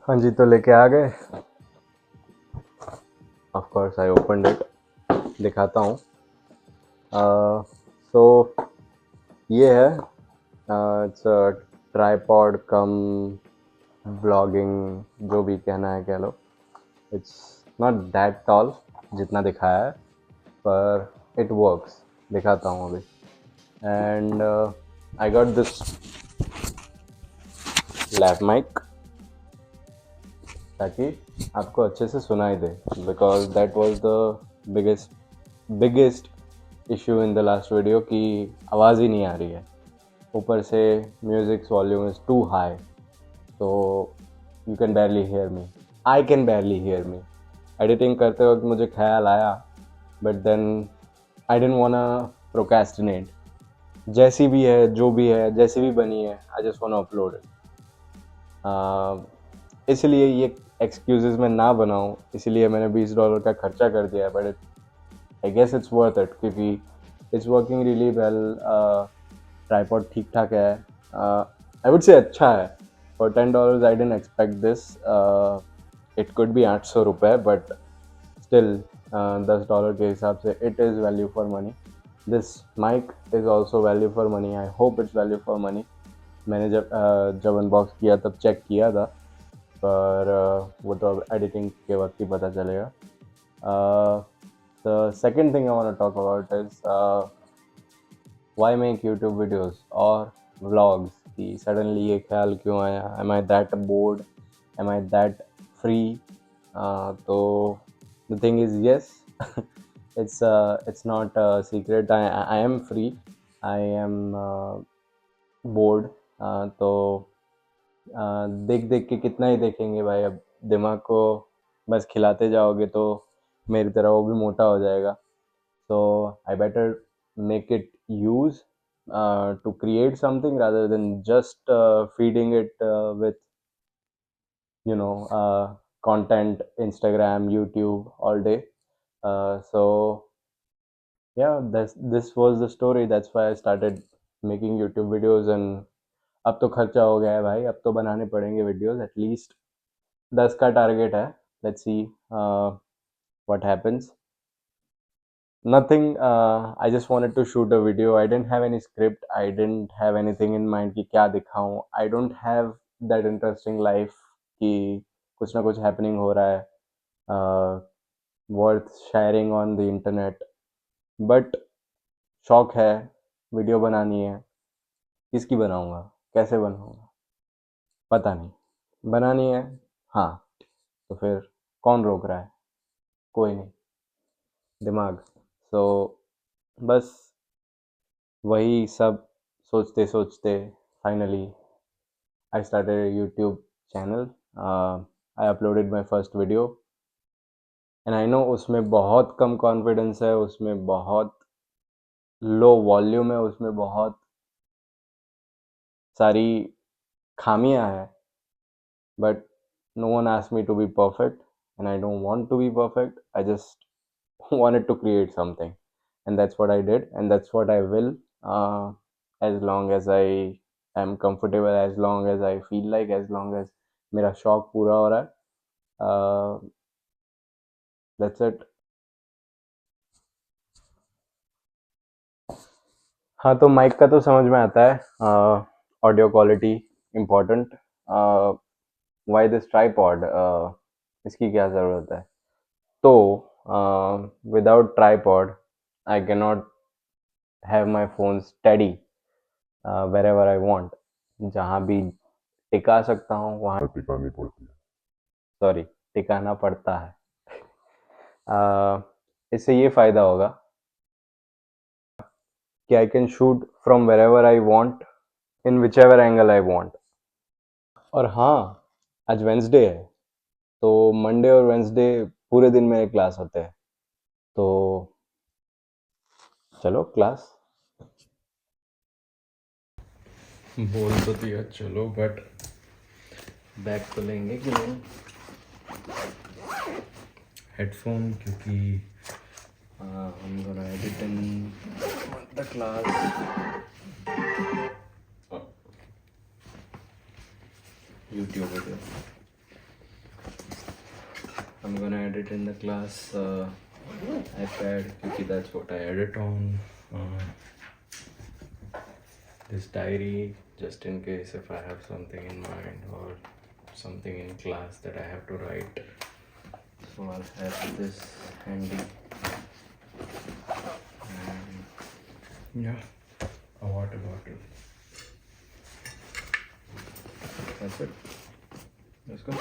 हाँ जी, तो लेके आ गए। Of course I opened it. दिखाता हूँ। सो ये है, इट्स ट्राइपॉड कम ब्लॉगिंग, जो भी कहना है कह लो। इट्स नॉट दैट टॉल जितना दिखाया है, पर इट वर्क्स। दिखाता हूँ अभी। And I got this lab mic ताकि आपको अच्छे से सुनाई दे, because that was the biggest biggest issue in the last video कि आवाज़ ही नहीं आ रही है। ऊपर से music's volume is too high, तो you can barely hear me. I can barely hear me. Editing करते वक्त मुझे ख्याल आया, but then I didn't want procrastinate. जैसी भी है, जो भी है, जैसी भी बनी है, I just want upload it. इसलिए ये एक्सक्यूजेस मैं ना बनाऊँ, इसलिए मैंने $20 का खर्चा कर दिया। But I guess it's worth it, क्योंकि it's working really well. Tripod ठीक ठाक है। आई वुड से अच्छा है। For $10 I didn't expect this. It could be 800 रुपये, बट स्टिल $10 के हिसाब से it is value for money. This mic is also value for money. I hope it's value for money. मैंने जब unbox किया तब चेक किया था, पर वो तो अब एडिटिंग के वक्त ही पता चलेगा। The second thing I want to talk about is why make YouTube videos or vlogs? कि suddenly ये ख्याल क्यों आया? Am I that bored? Am I that free? तो the thing is, yes, it's not a secret. I am free. I am bored. तो देख देख के कितना ही देखेंगे भाई। अब दिमाग को बस खिलाते जाओगे तो मेरी तरह वो भी मोटा हो जाएगा। So I better make it use to create something rather than just feeding it with content, Instagram, YouTube all day. So yeah, this was the story. That's why I started making YouTube videos. And अब तो खर्चा हो गया है भाई, अब तो बनाने पड़ेंगे वीडियोस। एटलीस्ट 10 का टारगेट है। Let's see what happens. Nothing. I just wanted to shoot a video. I didn't have any script. I didn't have anything in mind कि क्या दिखाऊं. I don't have that interesting life कि कुछ ना कुछ happening हो रहा है worth sharing on the internet. But शौक है, वीडियो बनानी है। किसकी बनाऊंगा, कैसे बनाऊंगा, पता नहीं। बनानी है, हाँ, तो फिर कौन रोक रहा है? कोई नहीं। दिमाग। सो बस वही सब सोचते सोचते finally I started a YouTube channel. I uploaded my first video and I know उसमें बहुत कम कॉन्फिडेंस है, उसमें बहुत लो वॉल्यूम है, उसमें बहुत सारी खामियां हैं, but no one asked me to be perfect and I don't want to be perfect. I just wanted to create something, and that's what I did, and that's what I will, as long as I am comfortable, as long as I feel like, as long as मेरा शौक पूरा हो रहा है। That's it. हाँ, तो mic का तो समझ में आता है। Audio quality important. Why this tripod? इसकी क्या ज़रूरत है? तो without tripod I can not have my phone steady wherever I want. जहाँ भी टिका सकता हूँ वहाँ टिकानी पड़ती है। सॉरी, टिकाना पड़ता है। इससे ये फ़ायदा होगा कि I can shoot from wherever I want, in which ever angle I want. और हाँ, आज वेंसडे है, तो मंडे और वेंसडे पूरे दिन मेरे क्लास होते हैं। तो चलो क्लास। बोल तो दिया चलो, बट बैग तो लेंगे कि नहीं? हेडफोन, क्योंकि I'm gonna edit in the class. YouTube video. I'm gonna edit in the class iPad because that's what I edit on. This diary, just in case if I have something in mind or something in class that I have to write. So I'll have this handy. And yeah, a water bottle. That's it. Let's go.